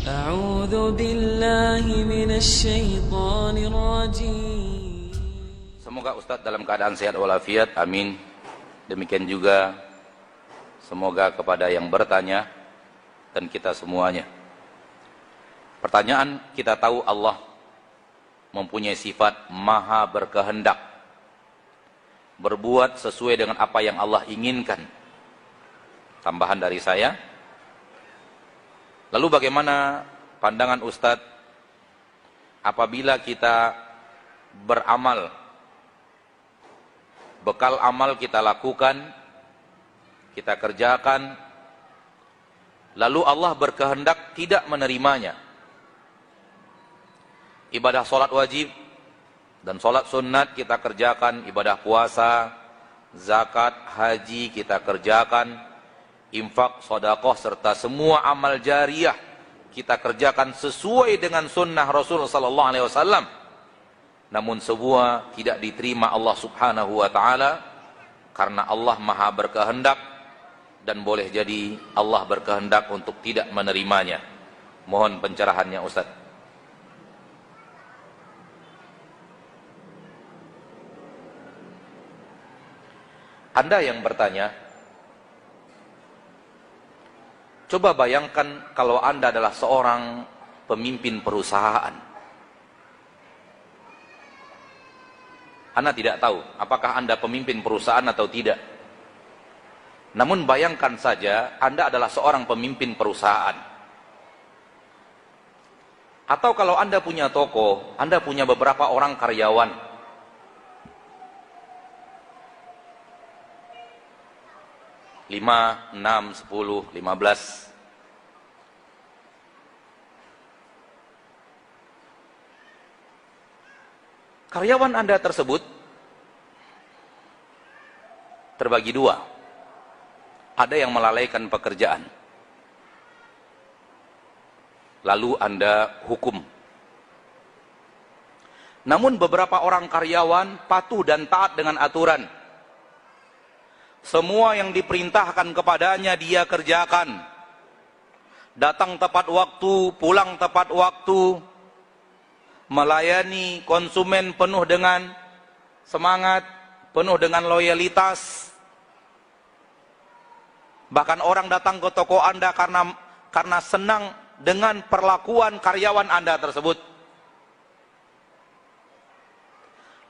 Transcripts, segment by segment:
أعوذ بالله من الشيطان الرجيم. Semoga Ustadz dalam keadaan sehat walafiat, amin. Demikian juga semoga kepada yang bertanya dan kita semuanya. Pertanyaan, kita tahu Allah mempunyai sifat maha berkehendak, berbuat sesuai dengan apa yang Allah inginkan. Tambahan dari saya, lalu bagaimana pandangan Ustadz apabila kita beramal, bekal amal kita lakukan, kita kerjakan, lalu Allah berkehendak tidak menerimanya. Ibadah sholat wajib dan sholat sunat kita kerjakan, ibadah puasa, zakat, haji kita kerjakan, infak, sedekah, serta semua amal jariyah kita kerjakan sesuai dengan sunnah Rasul sallallahu alaihi wasallam. Namun semua tidak diterima Allah Subhanahu wa taala karena Allah Maha berkehendak, dan boleh jadi Allah berkehendak untuk tidak menerimanya. Mohon pencerahannya Ustaz. Anda yang bertanya, coba bayangkan kalau Anda adalah seorang pemimpin perusahaan. Anda tidak tahu apakah Anda pemimpin perusahaan atau tidak. Namun bayangkan saja Anda adalah seorang pemimpin perusahaan. Atau kalau Anda punya toko, Anda punya beberapa orang karyawan. Lima, 6, 10, 15. Karyawan Anda tersebut terbagi dua. Ada yang melalaikan pekerjaan, lalu Anda hukum. Namun beberapa orang karyawan patuh dan taat dengan aturan. Semua yang diperintahkan kepadanya dia kerjakan. Datang tepat waktu, pulang tepat waktu, melayani konsumen penuh dengan semangat, penuh dengan loyalitas. Bahkan orang datang ke toko Anda karena senang dengan perlakuan karyawan Anda tersebut.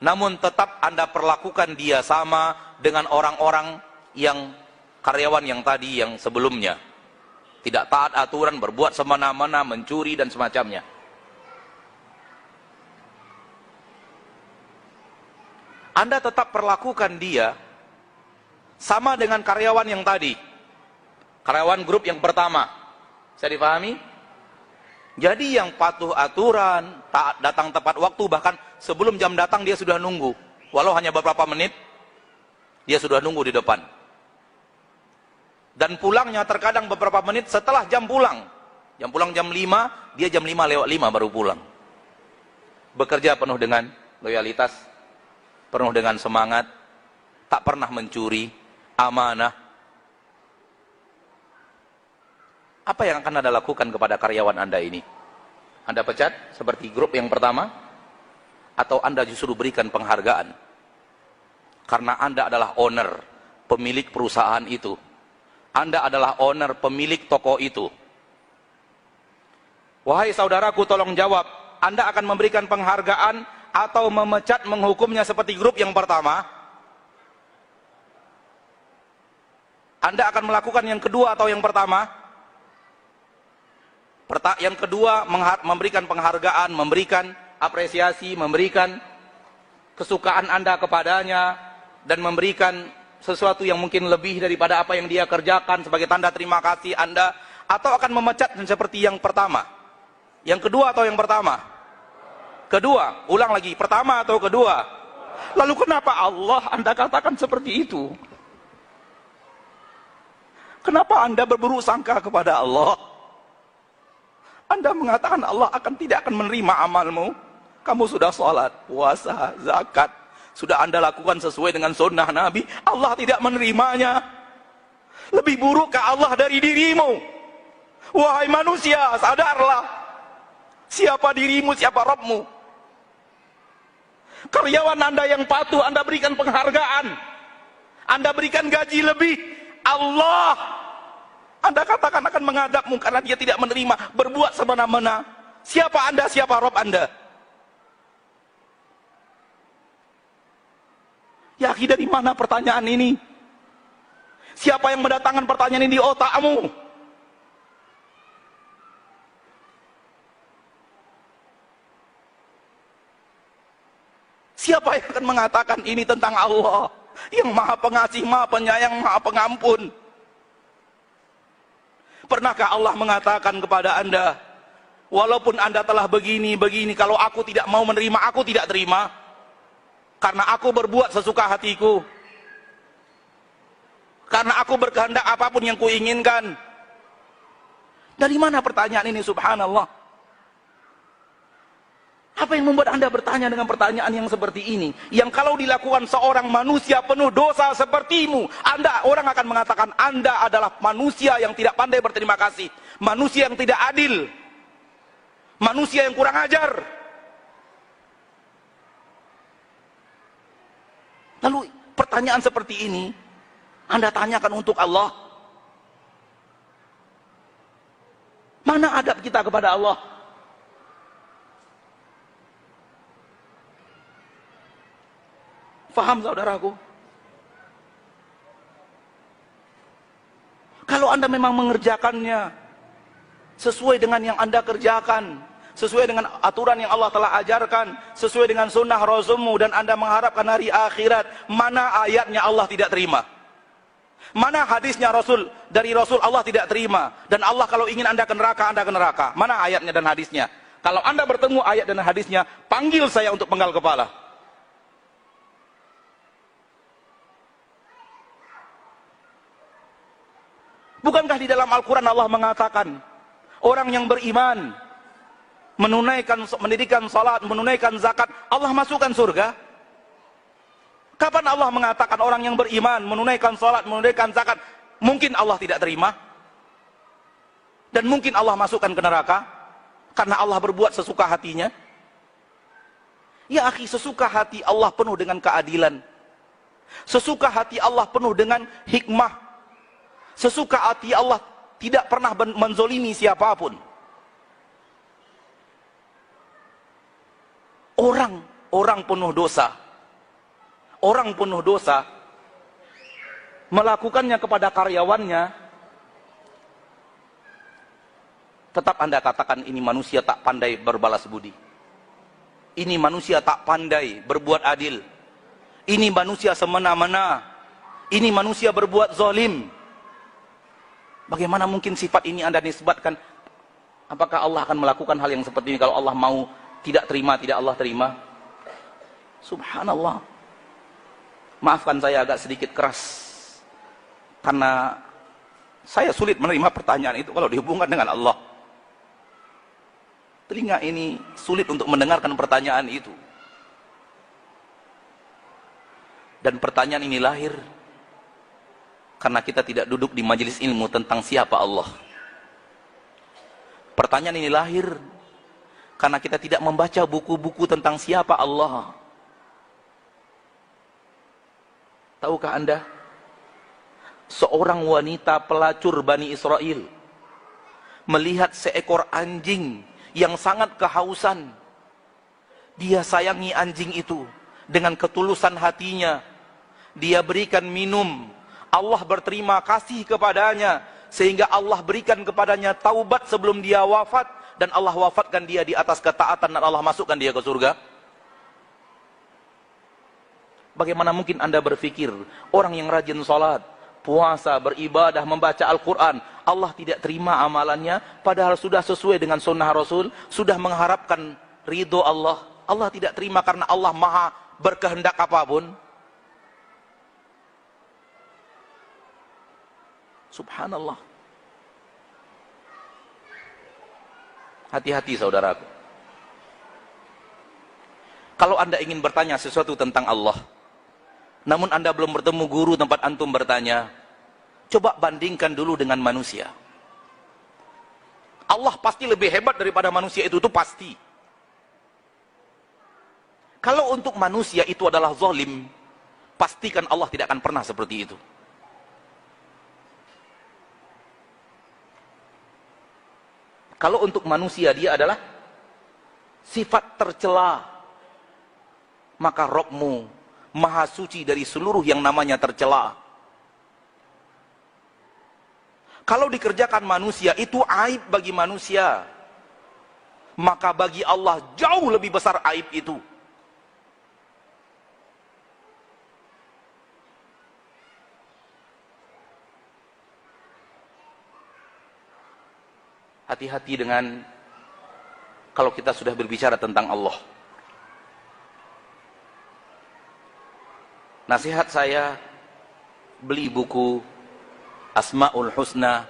Namun tetap Anda perlakukan dia sama dengan orang-orang yang karyawan yang tadi, yang sebelumnya. Tidak taat aturan, berbuat semena-mena, mencuri dan semacamnya. Anda tetap perlakukan dia sama dengan karyawan yang tadi, karyawan grup yang pertama. Saya dipahami? Jadi yang patuh aturan, taat, datang tepat waktu, bahkan sebelum jam datang dia sudah nunggu, walau hanya beberapa menit dia sudah nunggu di depan. Dan pulangnya terkadang beberapa menit setelah jam pulang. Jam pulang jam 5, dia jam 5:05 baru pulang. Bekerja penuh dengan loyalitas, penuh dengan semangat, tak pernah mencuri, amanah. Apa yang akan Anda lakukan kepada karyawan Anda ini? Anda pecat seperti grup yang pertama? Atau Anda justru berikan penghargaan? Karena Anda adalah owner, pemilik perusahaan itu. Anda adalah owner, pemilik toko itu. Wahai saudaraku, tolong jawab. Anda akan memberikan penghargaan atau memecat, menghukumnya seperti grup yang pertama? Anda akan melakukan yang kedua atau yang pertama? Yang kedua, memberikan penghargaan, memberikan apresiasi, memberikan kesukaan Anda kepadanya, dan memberikan sesuatu yang mungkin lebih daripada apa yang dia kerjakan sebagai tanda terima kasih Anda, atau akan memecat seperti yang pertama? Yang kedua atau yang pertama? Kedua. Ulang lagi, pertama atau kedua? Lalu kenapa Allah Anda katakan seperti itu? Kenapa Anda berburuk sangka kepada Allah? Anda mengatakan Allah tidak akan menerima amalmu. Kamu sudah sholat, puasa, zakat, sudah Anda lakukan sesuai dengan sunnah Nabi, Allah tidak menerimanya. Lebih burukkah Allah dari dirimu? Wahai manusia, sadarlah. Siapa dirimu, siapa Rabbmu. Karyawan Anda yang patuh, Anda berikan penghargaan. Anda berikan gaji lebih. Allah, Anda katakan akan mengadabmu karena dia tidak menerima, berbuat semena-mena. Siapa Anda, siapa Rabb Anda? Ya akhi, dari mana pertanyaan ini? Siapa yang mendatangkan pertanyaan ini di otakmu? Siapa yang akan mengatakan ini tentang Allah yang maha pengasih, maha penyayang, maha pengampun? Pernahkah Allah mengatakan kepada Anda, walaupun Anda telah begini, kalau aku tidak mau menerima, aku tidak terima, karena aku berbuat sesuka hatiku, karena aku berkehendak apapun yang kuinginkan? Dari mana pertanyaan ini, subhanallah? Apa yang membuat Anda bertanya dengan pertanyaan yang seperti ini? Yang kalau dilakukan seorang manusia penuh dosa sepertimu, orang akan mengatakan Anda adalah manusia yang tidak pandai berterima kasih, manusia yang tidak adil, manusia yang kurang ajar. Lalu pertanyaan seperti ini Anda tanyakan untuk Allah. Mana adab kita kepada Allah? Faham saudaraku? Kalau Anda memang mengerjakannya sesuai dengan yang Anda kerjakan, sesuai dengan aturan yang Allah telah ajarkan, sesuai dengan sunnah Rasulmu, dan Anda mengharapkan hari akhirat, mana ayatnya Allah tidak terima? Mana hadisnya dari Rasul Allah tidak terima? Dan Allah kalau ingin Anda ke neraka, Anda ke neraka. Mana ayatnya dan hadisnya? Kalau Anda bertemu ayat dan hadisnya, panggil saya untuk penggal kepala. Bukankah di dalam Al-Quran Allah mengatakan, orang yang beriman, mendirikan salat, menunaikan zakat, Allah masukkan surga? Kapan Allah mengatakan orang yang beriman, menunaikan salat, menunaikan zakat, mungkin Allah tidak terima? Dan mungkin Allah masukkan ke neraka? Karena Allah berbuat sesuka hatinya? Ya akhi, sesuka hati Allah penuh dengan keadilan. Sesuka hati Allah penuh dengan hikmah. Sesuka hati Allah tidak pernah menzolimi siapapun. Orang penuh dosa. Orang penuh dosa melakukannya kepada karyawannya, tetap Anda katakan ini manusia tak pandai berbalas budi. Ini manusia tak pandai berbuat adil. Ini manusia semena-mena. Ini manusia berbuat zalim. Bagaimana mungkin sifat ini Anda nisbatkan? Apakah Allah akan melakukan hal yang seperti ini kalau Allah mau tidak terima, tidak Allah terima? Subhanallah. Maafkan saya agak sedikit keras, karena saya sulit menerima pertanyaan itu kalau dihubungkan dengan Allah. Telinga ini sulit untuk mendengarkan pertanyaan itu. Dan pertanyaan ini lahir karena kita tidak duduk di majelis ilmu tentang siapa Allah. Pertanyaan ini lahir karena kita tidak membaca buku-buku tentang siapa Allah. Tahukah Anda? Seorang wanita pelacur Bani Israel melihat seekor anjing yang sangat kehausan. Dia sayangi anjing itu dengan ketulusan hatinya. Dia berikan minum. Allah berterima kasih kepadanya sehingga Allah berikan kepadanya taubat sebelum dia wafat, dan Allah wafatkan dia di atas ketaatan dan Allah masukkan dia ke surga. Bagaimana mungkin Anda berpikir orang yang rajin salat, puasa, beribadah, membaca Al-Quran, Allah tidak terima amalannya, padahal sudah sesuai dengan sunnah Rasul, sudah mengharapkan ridho Allah. Allah tidak terima karena Allah maha berkehendak apapun. Subhanallah. Hati-hati saudaraku. Kalau Anda ingin bertanya sesuatu tentang Allah, namun Anda belum bertemu guru tempat antum bertanya, coba bandingkan dulu dengan manusia. Allah pasti lebih hebat daripada manusia itu pasti. Kalau untuk manusia itu adalah zalim, pastikan Allah tidak akan pernah seperti itu. Kalau untuk manusia dia adalah sifat tercela, maka Rabbmu maha suci dari seluruh yang namanya tercela. Kalau dikerjakan manusia itu aib bagi manusia, maka bagi Allah jauh lebih besar aib itu. Hati-hati dengan kalau kita sudah berbicara tentang Allah. Nasihat saya, beli buku Asmaul Husna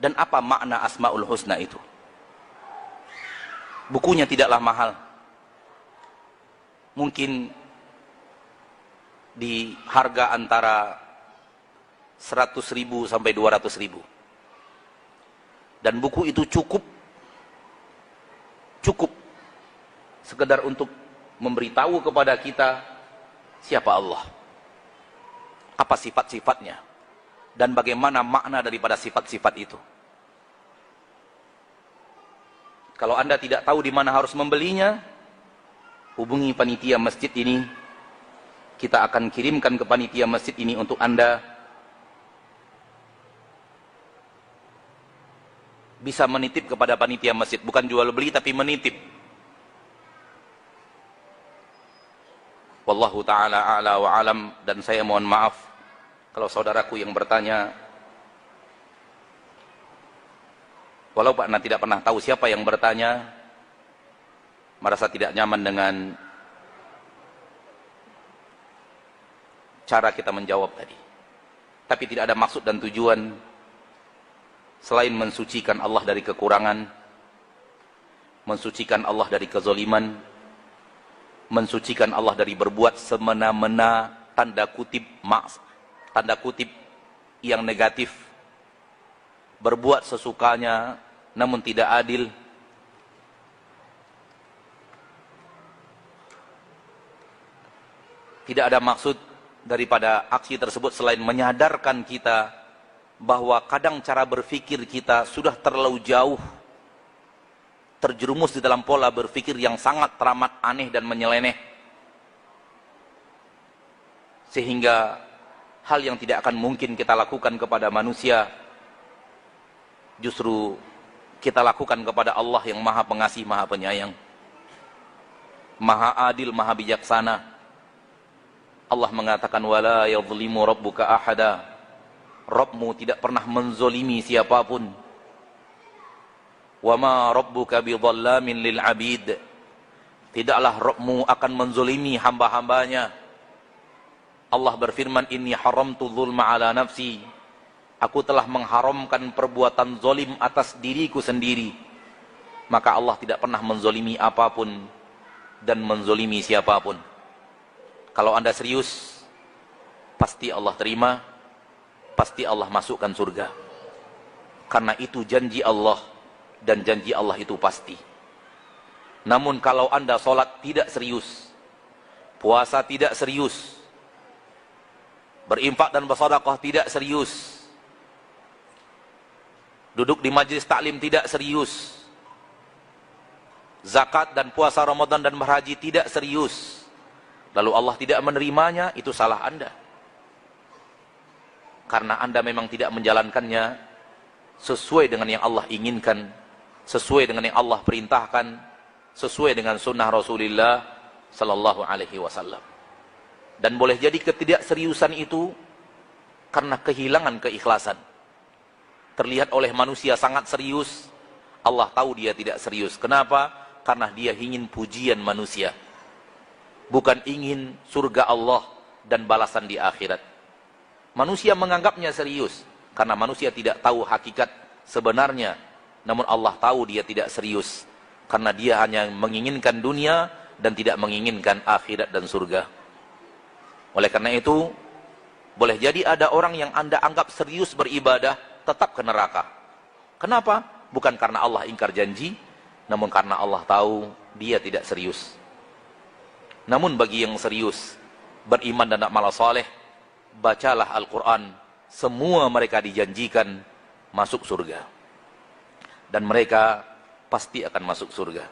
dan apa makna Asmaul Husna itu. Bukunya tidaklah mahal. Mungkin di harga antara 100.000 sampai 200.000. Dan buku itu cukup sekedar untuk memberitahu kepada kita siapa Allah, apa sifat-sifatnya, dan bagaimana makna daripada sifat-sifat itu. Kalau Anda tidak tahu di mana harus membelinya, hubungi panitia masjid ini. Kita akan kirimkan ke panitia masjid ini untuk Anda bisa menitip kepada panitia masjid, bukan jual beli tapi menitip. Wallahu ta'ala a'la wa alam. Dan saya mohon maaf kalau saudaraku yang bertanya, walau Pak Anda tidak pernah tahu siapa yang bertanya, merasa tidak nyaman dengan cara kita menjawab tadi. Tapi tidak ada maksud dan tujuan selain mensucikan Allah dari kekurangan, mensucikan Allah dari kezaliman, mensucikan Allah dari berbuat semena-mena, tanda kutip yang negatif, berbuat sesukanya namun tidak adil. Tidak ada maksud daripada aksi tersebut selain menyadarkan kita bahwa kadang cara berpikir kita sudah terlalu jauh terjerumus di dalam pola berpikir yang sangat teramat aneh dan menyeleneh, sehingga hal yang tidak akan mungkin kita lakukan kepada manusia justru kita lakukan kepada Allah yang maha pengasih, maha penyayang, maha adil, maha bijaksana. Allah mengatakan wala yadhlimu rabbuka ahada. Rabbmu tidak pernah menzolimi siapapun. Wa ma rabbuka bidhallamin lil abid. Tidaklah Rabbmu akan menzolimi hamba-hambanya. Allah berfirman, inni haramtu dzulma ala nafsi. Aku telah mengharamkan perbuatan zolim atas diriku sendiri. Maka Allah tidak pernah menzolimi apapun dan menzolimi siapapun. Kalau Anda serius, pasti Allah terima, pasti Allah masukkan surga. Karena itu janji Allah, dan janji Allah itu pasti. Namun kalau Anda sholat tidak serius, puasa tidak serius, berinfak dan bersedekah tidak serius, duduk di majelis taklim tidak serius, zakat dan puasa Ramadan dan berhaji tidak serius, lalu Allah tidak menerimanya, itu salah Anda. Karena Anda memang tidak menjalankannya sesuai dengan yang Allah inginkan, sesuai dengan yang Allah perintahkan, sesuai dengan sunnah Rasulullah sallallahu alaihi wasallam. Dan boleh jadi ketidakseriusan itu karena kehilangan keikhlasan. Terlihat oleh manusia sangat serius, Allah tahu dia tidak serius. Kenapa? Karena dia ingin pujian manusia, bukan ingin surga Allah dan balasan di akhirat. Manusia menganggapnya serius karena manusia tidak tahu hakikat sebenarnya. Namun Allah tahu dia tidak serius karena dia hanya menginginkan dunia dan tidak menginginkan akhirat dan surga. Oleh karena itu, boleh jadi ada orang yang Anda anggap serius beribadah tetap ke neraka. Kenapa? Bukan karena Allah ingkar janji, namun karena Allah tahu dia tidak serius. Namun bagi yang serius, beriman dan amal saleh, bacalah Al-Quran. Semua mereka dijanjikan masuk surga. Dan mereka pasti akan masuk surga.